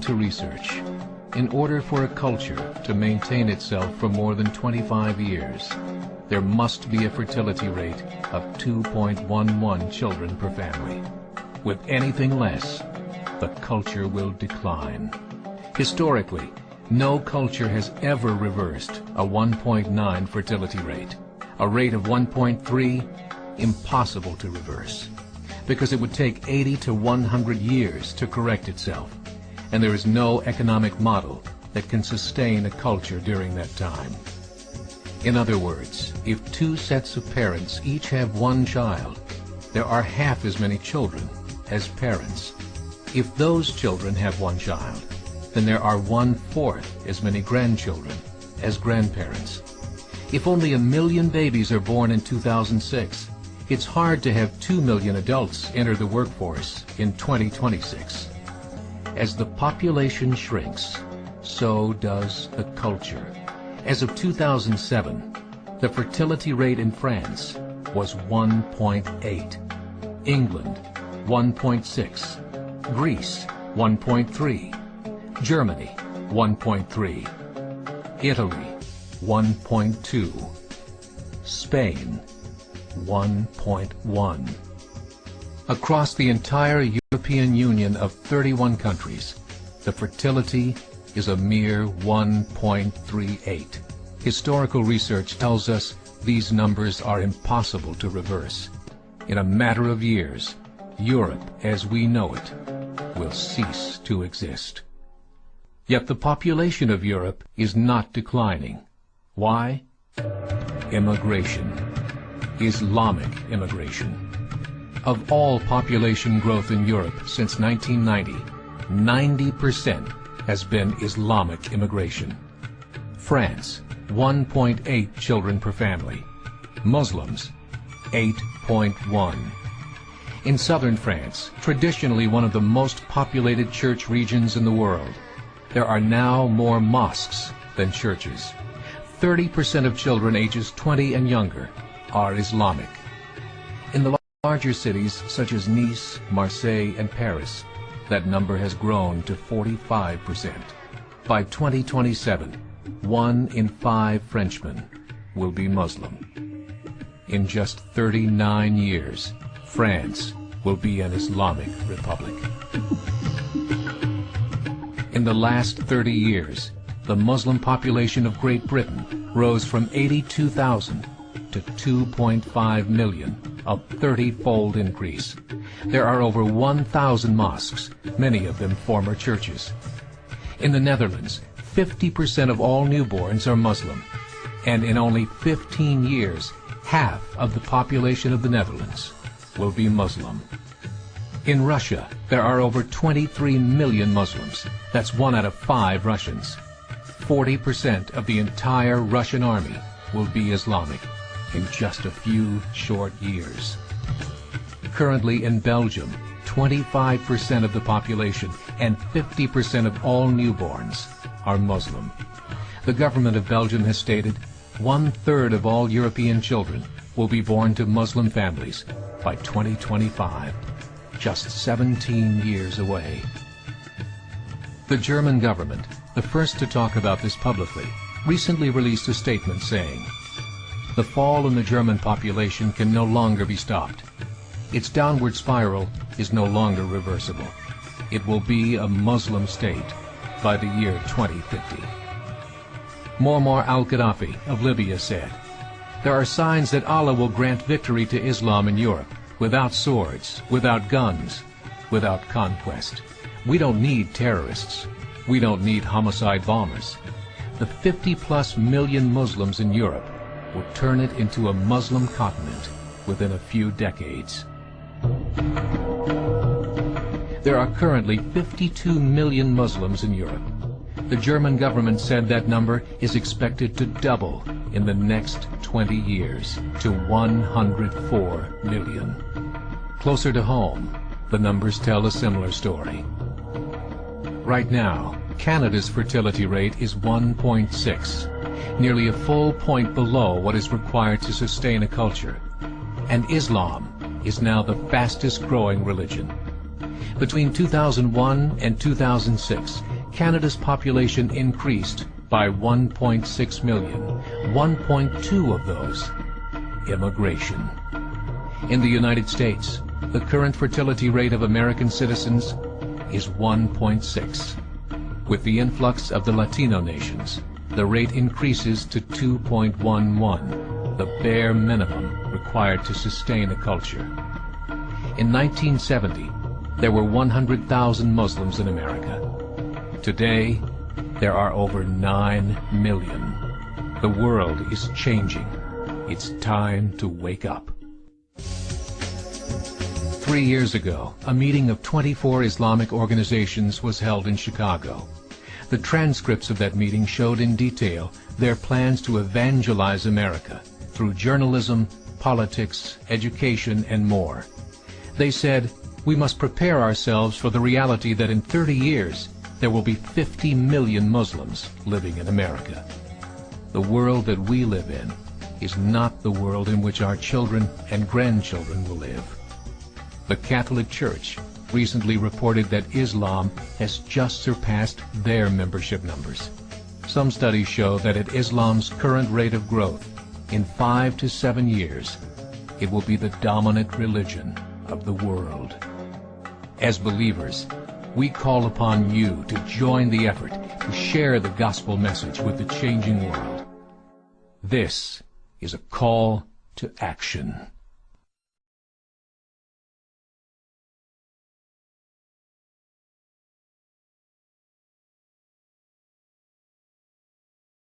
to research. In order for a culture to maintain itself for more than 25 years, there must be a fertility rate of 2.11 children per family. With anything less, the culture will decline. Historically, no culture has ever reversed a 1.9 fertility rate. A rate of 1.3, impossible to reverse, because it would take 80 to 100 years to correct itself, and there is no economic model that can sustain a culture during that time. In other words, if two sets of parents each have one child, there are half as many children as parents. If those children have one child, then there are 1/4 as many grandchildren as grandparents. If only 1 million babies are born in 2006, it's hard to have 2 million adults enter the workforce in 2026. As the population shrinks, so does the culture. As of 2007, the fertility rate in France was 1.8, England 1.6, Greece 1.3, Germany 1.3, Italy 1.2, Spain 1.1. Across the entire European Union of 31 countries, the fertility is a mere 1.38. Historical research tells us these numbers are impossible to reverse. In a matter of years, Europe as we know it will cease to exist. Yet the population of Europe is not declining. Why? Immigration. Islamic immigration. Of all population growth in Europe since 1990, 90% has been Islamic immigration. France, 1.8 children per family. Muslims, 8.1. In southern France, traditionally one of the most populated church regions in the world, there are now more mosques than churches. 30% of children ages 20 and younger are Islamic. In the larger cities such as Nice, Marseille, and Paris, that number has grown to 45%. By 2027, 1 in 5 Frenchmen will be Muslim. In just 39 years, France will be an Islamic republic. In the last 30 years, the Muslim population of Great Britain rose from 82,000 to 2.5 million, a 30-fold increase. There are over 1,000 mosques, many of them former churches. In the Netherlands, 50% of all newborns are Muslim, and in only 15 years, half of the population of the Netherlands will be Muslim. In Russia, there are over 23 million Muslims. That's 1 out of 5 Russians. 40% of the entire Russian army will be Islamic in just a few short years. Currently in Belgium, 25% of the population and 50% of all newborns are Muslim. The government of Belgium has stated 1/3 of all European children will be born to Muslim families by 2025, just 17 years away. The German government, the first to talk about this publicly, recently released a statement saying, "The fall in the German population can no longer be stopped. Its downward spiral is no longer reversible. It will be a Muslim state by the year 2050. Muammar al-Gaddafi of Libya said, "There are signs that Allah will grant victory to Islam in Europe, without swords, without guns, without conquest. We don't need terrorists. We don't need homicide bombers. The 50+ million Muslims in Europe will turn it into a Muslim continent within a few decades." There are currently 52 million Muslims in Europe. The German government said that number is expected to double in the next 20 years to 104 million. Closer to home, the numbers tell a similar story. Right now, Canada's fertility rate is 1.6, nearly a full point below what is required to sustain a culture. And Islam is now the fastest growing religion. Between 2001 and 2006, Canada's population increased by 1.6 million, 1.2 of those immigration. In the United States, the current fertility rate of American citizens is 1.6. With the influx of the Latino nations, the rate increases to 2.11, the bare minimum required to sustain a culture. In 1970, there were 100,000 Muslims in America. Today, there are over 9 million. The world is changing. It's time to wake up. 3 years ago, a meeting of 24 Islamic organizations was held in Chicago. The transcripts of that meeting showed in detail their plans to evangelize America through journalism, politics, education, and more. They said, we must prepare ourselves for the reality that in 30 years, there will be 50 million Muslims living in America. The world that we live in is not the world in which our children and grandchildren will live. The Catholic Church recently reported that Islam has just surpassed their membership numbers. Some studies show that at Islam's current rate of growth, in 5 to 7 years, it will be the dominant religion of the world. As believers, we call upon you to join the effort to share the gospel message with the changing world. This is a call to action.